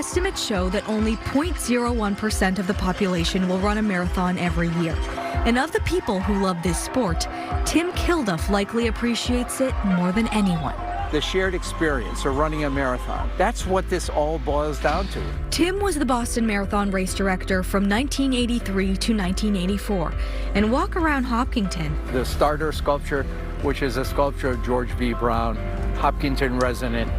estimates show that only 0.01% of the population will run a marathon every year. And of the people who love this sport, Tim Kilduff likely appreciates it more than anyone. The shared experience of running a marathon, that's what this all boils down to. Tim was the Boston Marathon race director from 1983 to 1984 and walk around Hopkinton. The starter sculpture, which is a sculpture of George V. Brown, Hopkinton resident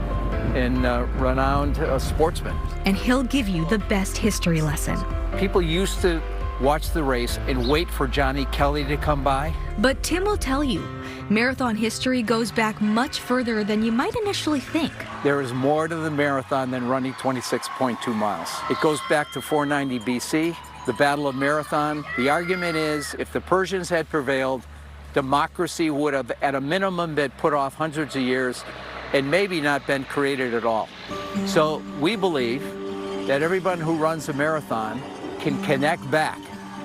and renowned sportsman. And he'll give you the best history lesson. People used to watch the race and wait for Johnny Kelly to come by. But Tim will tell you, marathon history goes back much further than you might initially think. There is more to the marathon than running 26.2 miles. It goes back to 490 BC, the Battle of Marathon. The argument is, if the Persians had prevailed, democracy would have, at a minimum, been put off hundreds of years and maybe not been created at all. So we believe that everyone who runs a marathon can connect back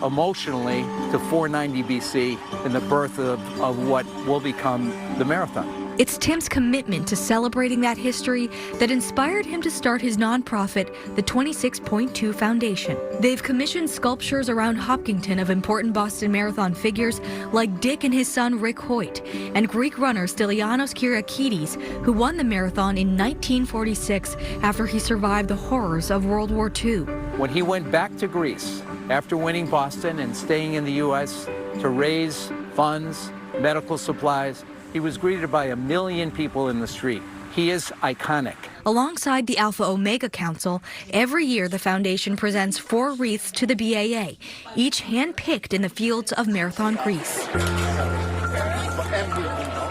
emotionally to 490 BC and the birth of what will become the marathon. It's Tim's commitment to celebrating that history that inspired him to start his nonprofit, the 26.2 Foundation. They've commissioned sculptures around Hopkinton of important Boston Marathon figures like Dick and his son Rick Hoyt, and Greek runner Stylianos Kyriakides, who won the marathon in 1946 after he survived the horrors of World War II. When he went back to Greece after winning Boston and staying in the U.S. to raise funds, medical supplies, he was greeted by 1 million people in the street. He is iconic. Alongside the Alpha Omega Council, every year the foundation presents 4 wreaths to the BAA, each hand-picked in the fields of Marathon Greece.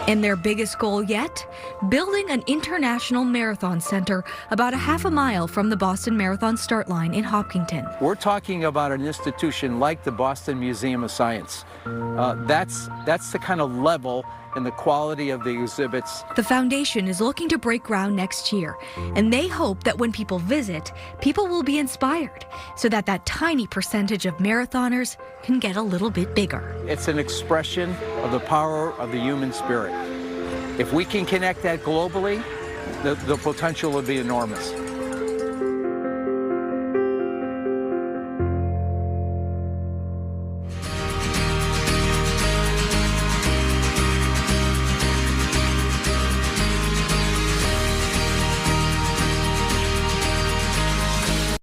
And their biggest goal yet? Building an international marathon center about a half a mile from the Boston Marathon start line in Hopkinton. We're talking about an institution like the Boston Museum of Science. That's the kind of level and the quality of the exhibits. The foundation is looking to break ground next year, and they hope that when people visit, people will be inspired so that that tiny percentage of marathoners can get a little bit bigger. It's an expression of the power of the human spirit. If we can connect that globally, the potential would be enormous.